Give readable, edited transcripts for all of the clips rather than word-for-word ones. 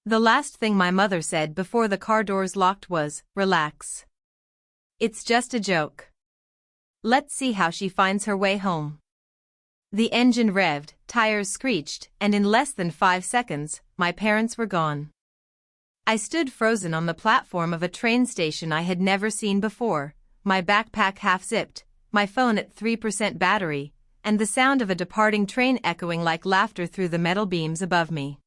The last thing my mother said before the car doors locked was, "Relax. It's just a joke. Let's see how she finds her way home." The engine revved, tires screeched, and in less than 5 seconds, my parents were gone. I stood frozen on the platform of a train station I had never seen before, my backpack half-zipped, my phone at 3% battery, and the sound of a departing train echoing like laughter through the metal beams above me.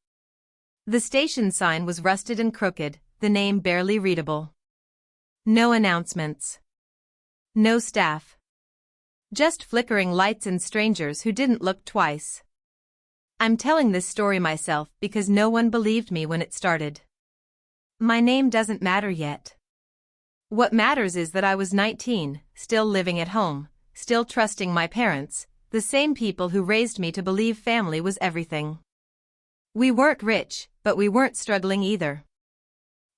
The station sign was rusted and crooked, the name barely readable. No announcements. No staff. Just flickering lights and strangers who didn't look twice. I'm telling this story myself because no one believed me when it started. My name doesn't matter yet. What matters is that I was 19, still living at home, still trusting my parents, the same people who raised me to believe family was everything. We weren't rich, but we weren't struggling either.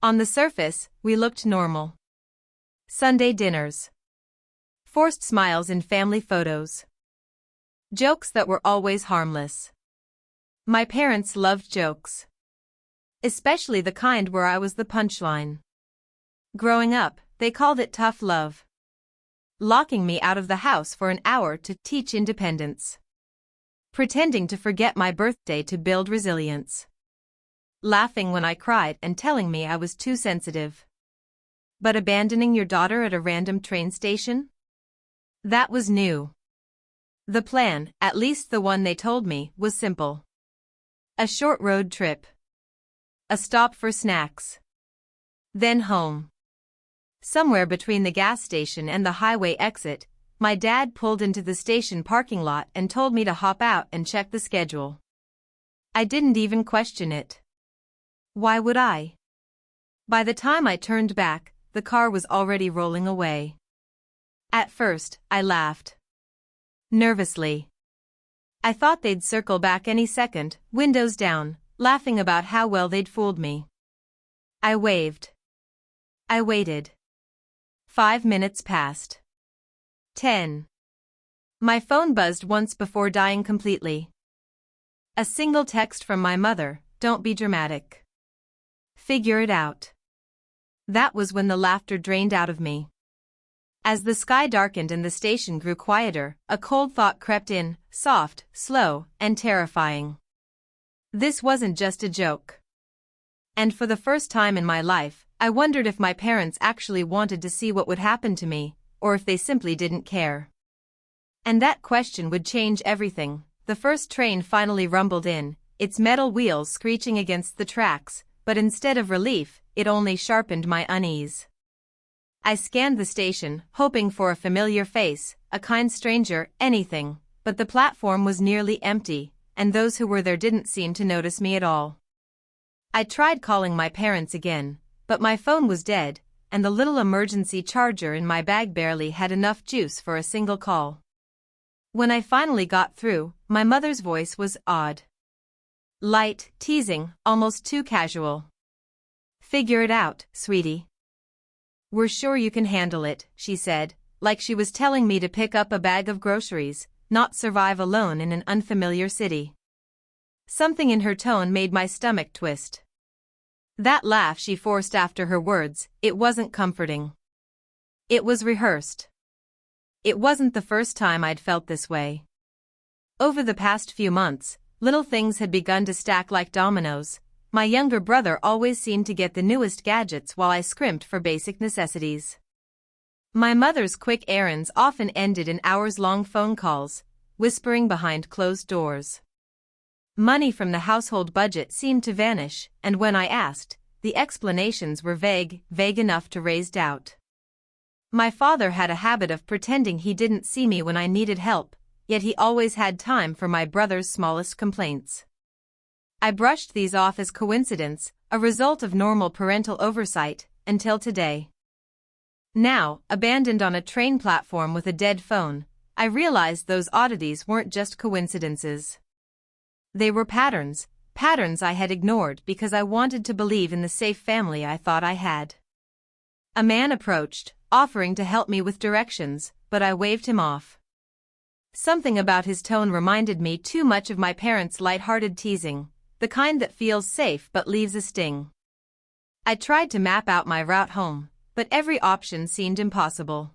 On the surface, we looked normal. Sunday dinners. Forced smiles in family photos. Jokes that were always harmless. My parents loved jokes. Especially the kind where I was the punchline. Growing up, they called it tough love. Locking me out of the house for an hour to teach independence. Pretending to forget my birthday to build resilience. Laughing when I cried and telling me I was too sensitive. But abandoning your daughter at a random train station? That was new. The plan, at least the one they told me, was simple. A short road trip. A stop for snacks. Then home. Somewhere between the gas station and the highway exit, my dad pulled into the station parking lot and told me to hop out and check the schedule. I didn't even question it. Why would I? By the time I turned back, the car was already rolling away. At first, I laughed. Nervously. I thought they'd circle back any second, windows down, laughing about how well they'd fooled me. I waved. I waited. 5 minutes passed. 10. My phone buzzed once before dying completely. A single text from my mother, "Don't be dramatic. Figure it out." That was when the laughter drained out of me. As the sky darkened and the station grew quieter, a cold thought crept in, soft, slow, and terrifying. This wasn't just a joke. And for the first time in my life, I wondered if my parents actually wanted to see what would happen to me, or if they simply didn't care. And that question would change everything. The first train finally rumbled in, its metal wheels screeching against the tracks, but instead of relief, it only sharpened my unease. I scanned the station, hoping for a familiar face, a kind stranger, anything, but the platform was nearly empty, and those who were there didn't seem to notice me at all. I tried calling my parents again, but my phone was dead, and the little emergency charger in my bag barely had enough juice for a single call. When I finally got through, my mother's voice was odd. Light, teasing, almost too casual. "Figure it out, sweetie. We're sure you can handle it," she said, like she was telling me to pick up a bag of groceries, not survive alone in an unfamiliar city. Something in her tone made my stomach twist. That laugh she forced after her words, it wasn't comforting. It was rehearsed. It wasn't the first time I'd felt this way. Over the past few months, little things had begun to stack like dominoes. My younger brother always seemed to get the newest gadgets while I scrimped for basic necessities. My mother's quick errands often ended in hours-long phone calls, whispering behind closed doors. Money from the household budget seemed to vanish, and when I asked, the explanations were vague enough to raise doubt. My father had a habit of pretending he didn't see me when I needed help, yet he always had time for my brother's smallest complaints. I brushed these off as coincidence, a result of normal parental oversight, until today. Now, abandoned on a train platform with a dead phone, I realized those oddities weren't just coincidences. They were patterns I had ignored because I wanted to believe in the safe family I thought I had. A man approached, offering to help me with directions, but I waved him off. Something about his tone reminded me too much of my parents' light-hearted teasing. the kind that feels safe but leaves a sting. I tried to map out my route home, but every option seemed impossible.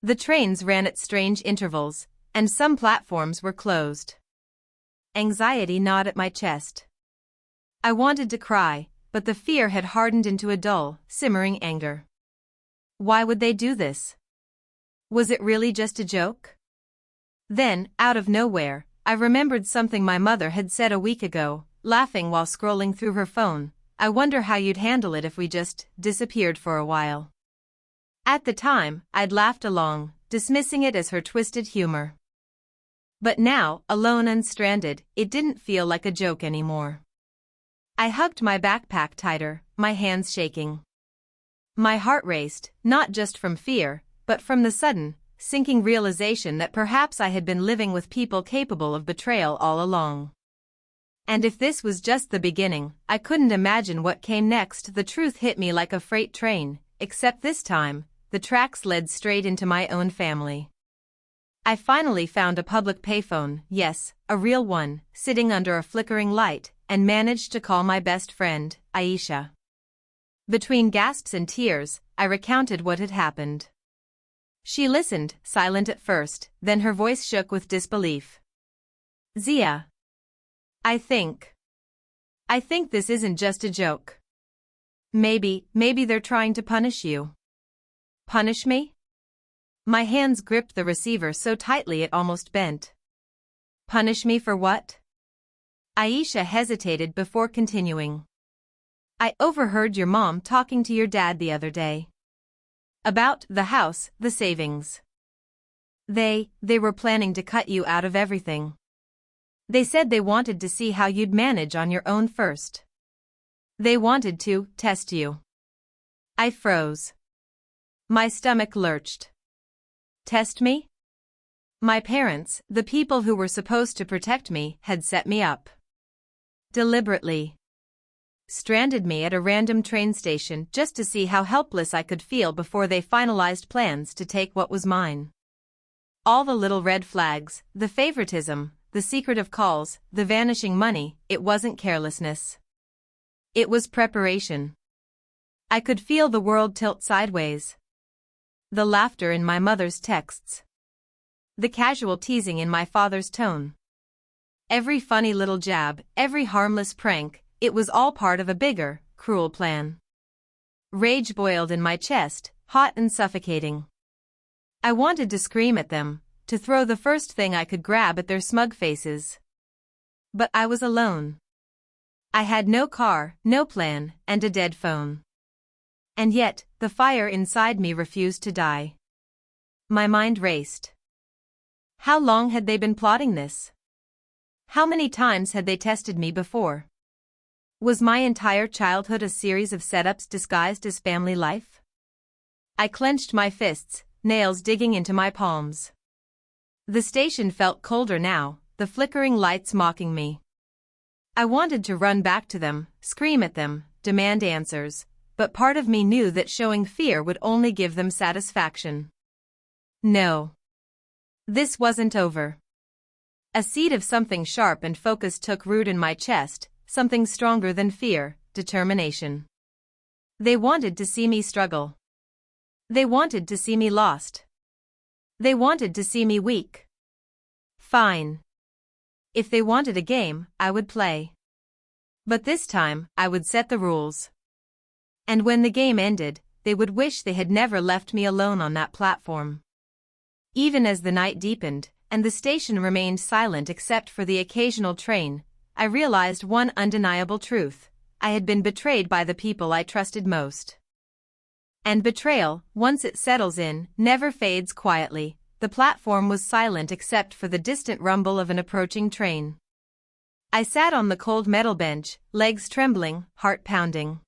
The trains ran at strange intervals, and some platforms were closed. Anxiety gnawed at my chest. I wanted to cry, but the fear had hardened into a dull, simmering anger. Why would they do this? Was it really just a joke? Then, out of nowhere, I remembered something my mother had said a week ago, laughing while scrolling through her phone. I wonder how you'd handle it if we just disappeared for a while. At the time, I'd laughed along, dismissing it as her twisted humor. But now, alone and stranded, it didn't feel like a joke anymore. I hugged my backpack tighter, my hands shaking. My heart raced, not just from fear, but from the sudden, sinking realization that perhaps I had been living with people capable of betrayal all along. And if this was just the beginning, I couldn't imagine what came next. The truth hit me like a freight train, except this time, the tracks led straight into my own family. I finally found a public payphone, yes, a real one, sitting under a flickering light, and managed to call my best friend, Aisha. Between gasps and tears, I recounted what had happened. She listened, silent at first, then her voice shook with disbelief. Zia. I think this isn't just a joke. Maybe they're trying to punish you. Punish me? My hands gripped the receiver so tightly it almost bent. Punish me for what? Aisha hesitated before continuing. I overheard your mom talking to your dad the other day. About the house, the savings. They were planning to cut you out of everything. They said they wanted to see how you'd manage on your own first. They wanted to test you. I froze. My stomach lurched. Test me? My parents, the people who were supposed to protect me, had set me up. Deliberately. Stranded me at a random train station just to see how helpless I could feel before they finalized plans to take what was mine. All the little red flags, the favoritism, the secretive calls, the vanishing money, it wasn't carelessness. It was preparation. I could feel the world tilt sideways. The laughter in my mother's texts. The casual teasing in my father's tone. Every funny little jab, every harmless prank, it was all part of a bigger, cruel plan. Rage boiled in my chest, hot and suffocating. I wanted to scream at them, to throw the first thing I could grab at their smug faces. But I was alone. I had no car, no plan, and a dead phone. And yet, the fire inside me refused to die. My mind raced. How long had they been plotting this? How many times had they tested me before? Was my entire childhood a series of setups disguised as family life? I clenched my fists, nails digging into my palms. The station felt colder now, the flickering lights mocking me. I wanted to run back to them, scream at them, demand answers, but part of me knew that showing fear would only give them satisfaction. No. This wasn't over. A seed of something sharp and focused took root in my chest, something stronger than fear, determination. They wanted to see me struggle. They wanted to see me lost. They wanted to see me weak. Fine. If they wanted a game, I would play. But this time, I would set the rules. And when the game ended, they would wish they had never left me alone on that platform. Even as the night deepened, and the station remained silent except for the occasional train, I realized one undeniable truth: I had been betrayed by the people I trusted most. And betrayal, once it settles in, never fades quietly. The platform was silent except for the distant rumble of an approaching train. I sat on the cold metal bench, legs trembling, heart pounding.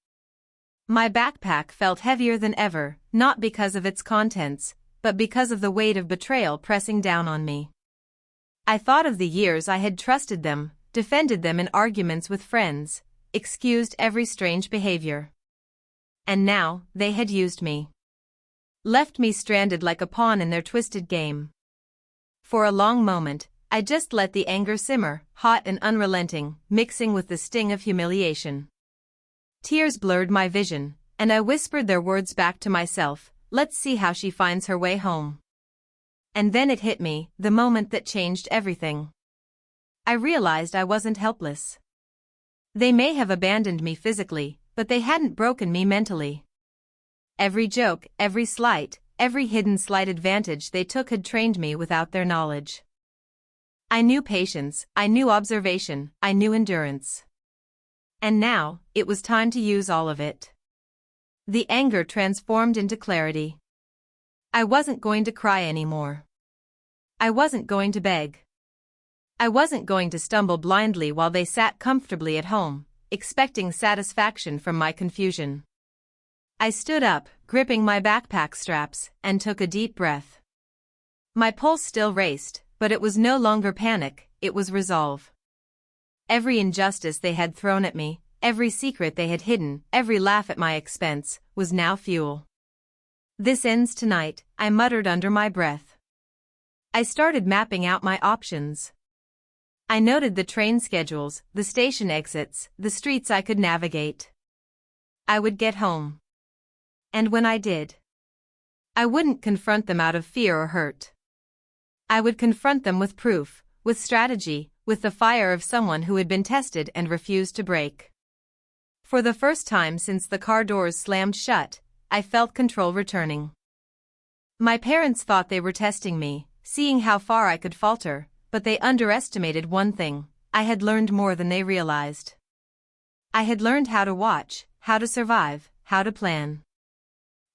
My backpack felt heavier than ever, not because of its contents, but because of the weight of betrayal pressing down on me. I thought of the years I had trusted them, defended them in arguments with friends, excused every strange behavior. And now, they had used me. Left me stranded like a pawn in their twisted game. For a long moment, I just let the anger simmer, hot and unrelenting, mixing with the sting of humiliation. Tears blurred my vision, and I whispered their words back to myself, let's see how she finds her way home. And then it hit me, the moment that changed everything. I realized I wasn't helpless. They may have abandoned me physically, but they hadn't broken me mentally. Every joke, every slight, every hidden slight advantage they took had trained me without their knowledge. I knew patience, I knew observation, I knew endurance. And now, it was time to use all of it. The anger transformed into clarity. I wasn't going to cry anymore. I wasn't going to beg. I wasn't going to stumble blindly while they sat comfortably at home, expecting satisfaction from my confusion. I stood up, gripping my backpack straps, and took a deep breath. My pulse still raced, but it was no longer panic, it was resolve. Every injustice they had thrown at me, every secret they had hidden, every laugh at my expense, was now fuel. This ends tonight, I muttered under my breath. I started mapping out my options. I noted the train schedules, the station exits, the streets I could navigate. I would get home. And when I did, I wouldn't confront them out of fear or hurt. I would confront them with proof, with strategy, with the fire of someone who had been tested and refused to break. For the first time since the car doors slammed shut, I felt control returning. My parents thought they were testing me, seeing how far I could falter, but they underestimated one thing: I had learned more than they realized. I had learned how to watch, how to survive, how to plan.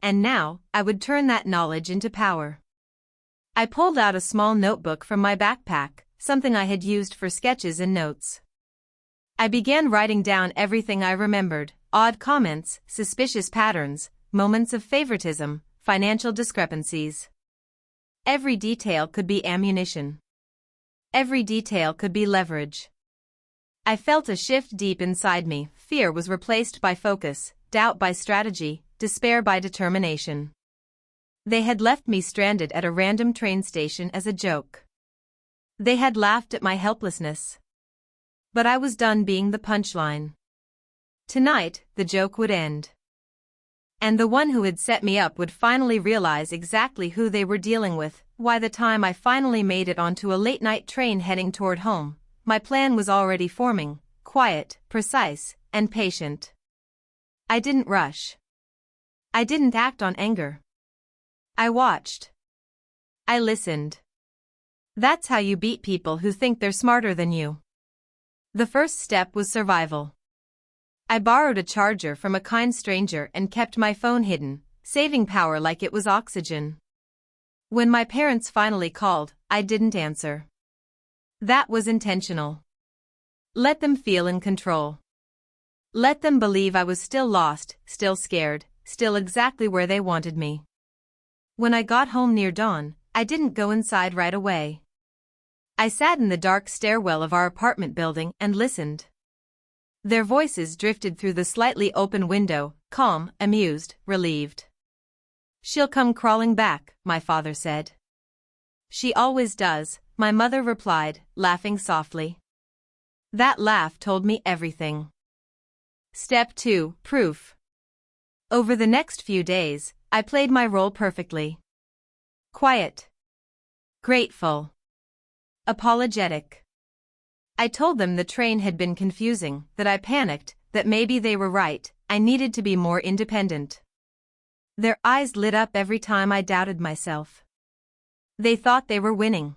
And now, I would turn that knowledge into power. I pulled out a small notebook from my backpack, something I had used for sketches and notes. I began writing down everything I remembered: odd comments, suspicious patterns, moments of favoritism, financial discrepancies. Every detail could be ammunition. Every detail could be leverage. I felt a shift deep inside me. Fear was replaced by focus, doubt by strategy, despair by determination. They had left me stranded at a random train station as a joke. They had laughed at my helplessness. But I was done being the punchline. Tonight, the joke would end. And the one who had set me up would finally realize exactly who they were dealing with. By the time I finally made it onto a late-night train heading toward home, my plan was already forming, quiet, precise, and patient. I didn't rush. I didn't act on anger. I watched. I listened. That's how you beat people who think they're smarter than you. The first step was survival. I borrowed a charger from a kind stranger and kept my phone hidden, saving power like it was oxygen. When my parents finally called, I didn't answer. That was intentional. Let them feel in control. Let them believe I was still lost, still scared, still exactly where they wanted me. When I got home near dawn, I didn't go inside right away. I sat in the dark stairwell of our apartment building and listened. Their voices drifted through the slightly open window, calm, amused, relieved. "She'll come crawling back," my father said. "She always does," my mother replied, laughing softly. That laugh told me everything. Step 2: Proof. Over the next few days, I played my role perfectly. Quiet. Grateful. Apologetic. I told them the train had been confusing, that I panicked, that maybe they were right, I needed to be more independent. Their eyes lit up every time I doubted myself. They thought they were winning.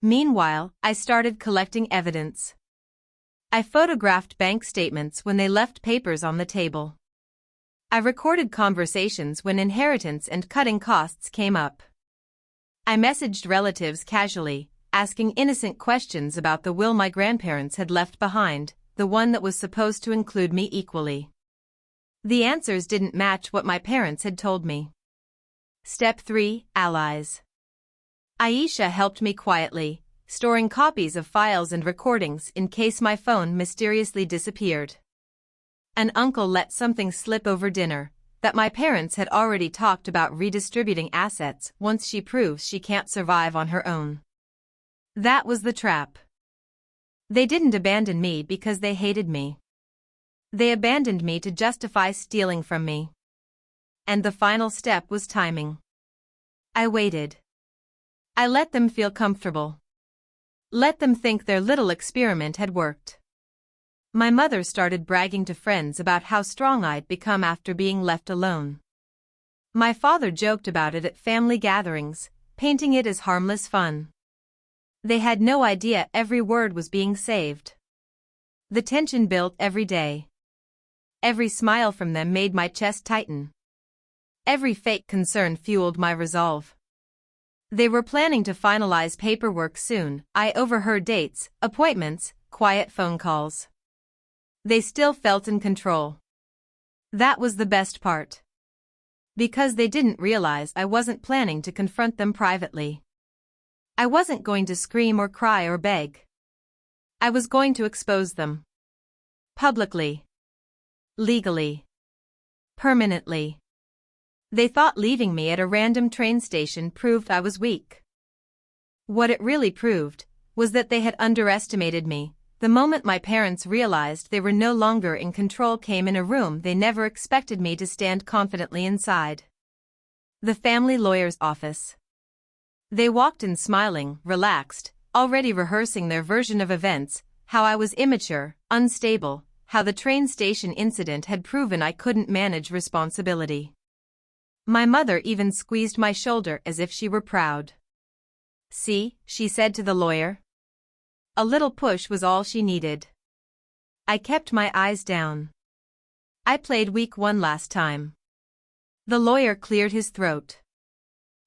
Meanwhile, I started collecting evidence. I photographed bank statements when they left papers on the table. I recorded conversations when inheritance and cutting costs came up. I messaged relatives casually, asking innocent questions about the will my grandparents had left behind, the one that was supposed to include me equally. The answers didn't match what my parents had told me. Step 3: Allies. Aisha helped me quietly, storing copies of files and recordings in case my phone mysteriously disappeared. An uncle let something slip over dinner, that my parents had already talked about redistributing assets once she proves she can't survive on her own. That was the trap. They didn't abandon me because they hated me. They abandoned me to justify stealing from me. And the final step was timing. I waited. I let them feel comfortable. Let them think their little experiment had worked. My mother started bragging to friends about how strong I'd become after being left alone. My father joked about it at family gatherings, painting it as harmless fun. They had no idea every word was being saved. The tension built every day. Every smile from them made my chest tighten. Every fake concern fueled my resolve. They were planning to finalize paperwork soon. I overheard dates, appointments, quiet phone calls. They still felt in control. That was the best part. Because they didn't realize I wasn't planning to confront them privately. I wasn't going to scream or cry or beg. I was going to expose them. Publicly. Legally. Permanently. They thought leaving me at a random train station proved I was weak. What it really proved was that they had underestimated me. The moment my parents realized they were no longer in control came in a room they never expected me to stand confidently inside. The family lawyer's office. They walked in smiling, relaxed, already rehearsing their version of events, how I was immature, unstable, how the train station incident had proven I couldn't manage responsibility. My mother even squeezed my shoulder as if she were proud. "See," she said to the lawyer. A little push was all she needed. I kept my eyes down. I played weak one last time. The lawyer cleared his throat.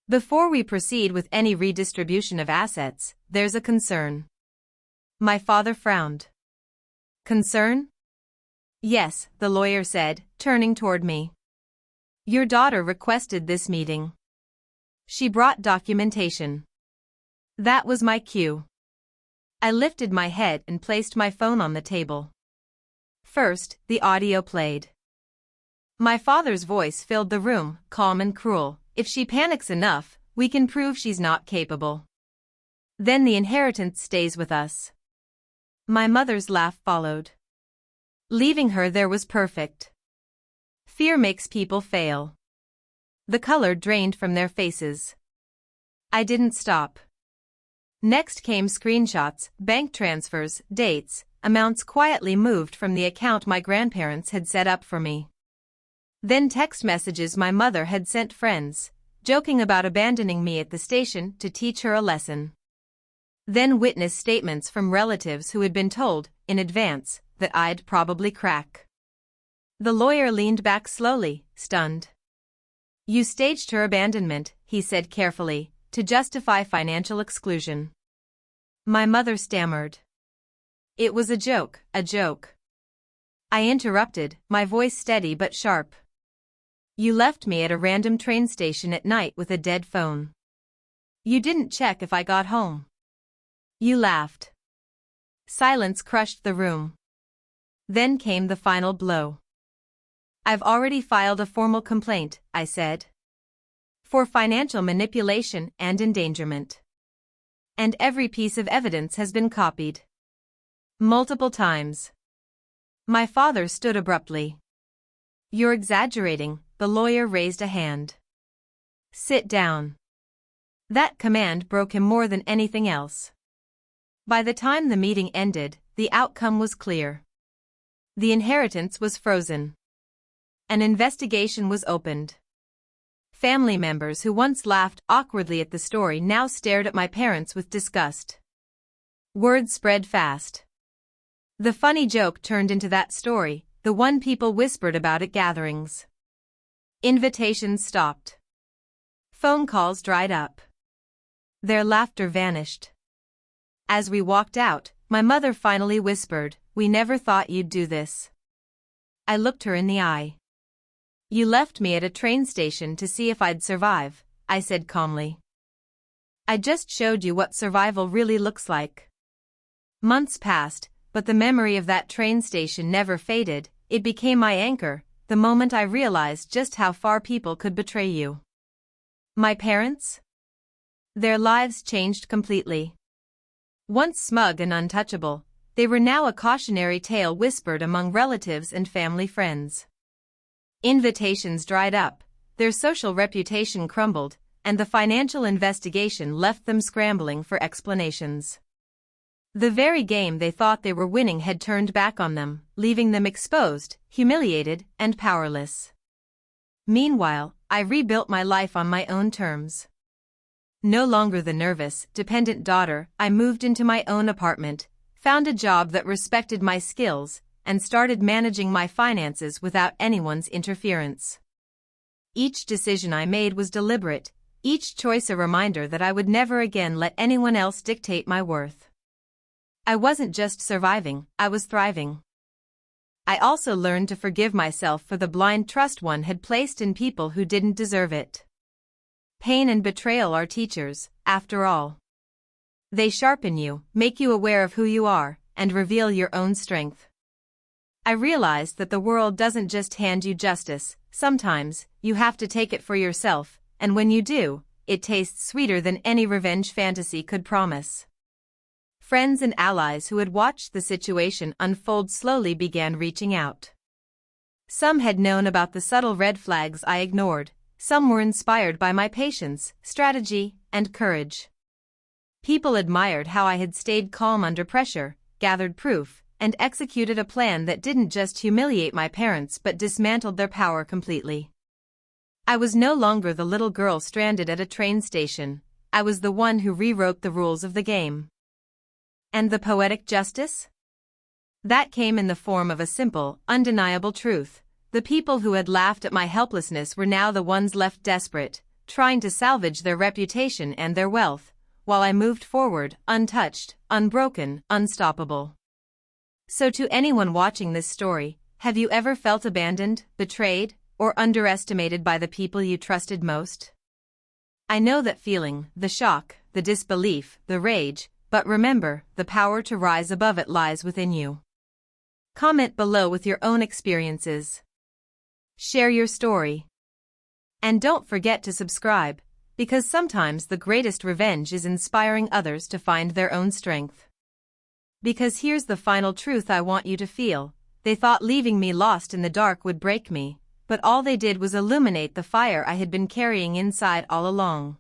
"Before we proceed with any redistribution of assets, there's a concern." My father frowned. "Concern?" "Yes," the lawyer said, turning toward me. "Your daughter requested this meeting. She brought documentation." That was my cue. I lifted my head and placed my phone on the table. First, the audio played. My father's voice filled the room, calm and cruel. "If she panics enough, we can prove she's not capable. Then the inheritance stays with us." My mother's laugh followed. Leaving her there was perfect. Fear makes people fail. The color drained from their faces. I didn't stop. Next came screenshots, bank transfers, dates, amounts quietly moved from the account my grandparents had set up for me. Then text messages my mother had sent friends, joking about abandoning me at the station to teach her a lesson. Then witness statements from relatives who had been told, in advance, that I'd probably crack. The lawyer leaned back slowly, stunned. "You staged her abandonment," he said carefully, "to justify financial exclusion." My mother stammered. "It was a joke, a joke." I interrupted, my voice steady but sharp. "You left me at a random train station at night with a dead phone. You didn't check if I got home. You laughed." Silence crushed the room. Then came the final blow. "I've already filed a formal complaint," I said. "For financial manipulation and endangerment. And every piece of evidence has been copied. Multiple times." My father stood abruptly. "You're exaggerating," the lawyer raised a hand. "Sit down." That command broke him more than anything else. By the time the meeting ended, the outcome was clear. The inheritance was frozen. An investigation was opened. Family members who once laughed awkwardly at the story now stared at my parents with disgust. Word spread fast. The funny joke turned into that story, the one people whispered about at gatherings. Invitations stopped. Phone calls dried up. Their laughter vanished. As we walked out, my mother finally whispered, "We never thought you'd do this." I looked her in the eye. "You left me at a train station to see if I'd survive," I said calmly. "I just showed you what survival really looks like." Months passed, but the memory of that train station never faded. It became my anchor, the moment I realized just how far people could betray you. My parents? Their lives changed completely. Once smug and untouchable, they were now a cautionary tale whispered among relatives and family friends. Invitations dried up, their social reputation crumbled, and the financial investigation left them scrambling for explanations. The very game they thought they were winning had turned back on them, leaving them exposed, humiliated, and powerless. Meanwhile, I rebuilt my life on my own terms. No longer the nervous, dependent daughter, I moved into my own apartment, found a job that respected my skills, and started managing my finances without anyone's interference. Each decision I made was deliberate, each choice a reminder that I would never again let anyone else dictate my worth. I wasn't just surviving, I was thriving. I also learned to forgive myself for the blind trust one had placed in people who didn't deserve it. Pain and betrayal are teachers, after all. They sharpen you, make you aware of who you are, and reveal your own strength. I realized that the world doesn't just hand you justice, sometimes, you have to take it for yourself, and when you do, it tastes sweeter than any revenge fantasy could promise. Friends and allies who had watched the situation unfold slowly began reaching out. Some had known about the subtle red flags I ignored, some were inspired by my patience, strategy, and courage. People admired how I had stayed calm under pressure, gathered proof, and executed a plan that didn't just humiliate my parents but dismantled their power completely. I was no longer the little girl stranded at a train station, I was the one who rewrote the rules of the game. And the poetic justice? That came in the form of a simple, undeniable truth. The people who had laughed at my helplessness were now the ones left desperate, trying to salvage their reputation and their wealth, while I moved forward, untouched, unbroken, unstoppable. So to anyone watching this story, have you ever felt abandoned, betrayed, or underestimated by the people you trusted most? I know that feeling, the shock, the disbelief, the rage, but remember, the power to rise above it lies within you. Comment below with your own experiences. Share your story. And don't forget to subscribe, because sometimes the greatest revenge is inspiring others to find their own strength. Because here's the final truth I want you to feel. They thought leaving me lost in the dark would break me, but all they did was illuminate the fire I had been carrying inside all along.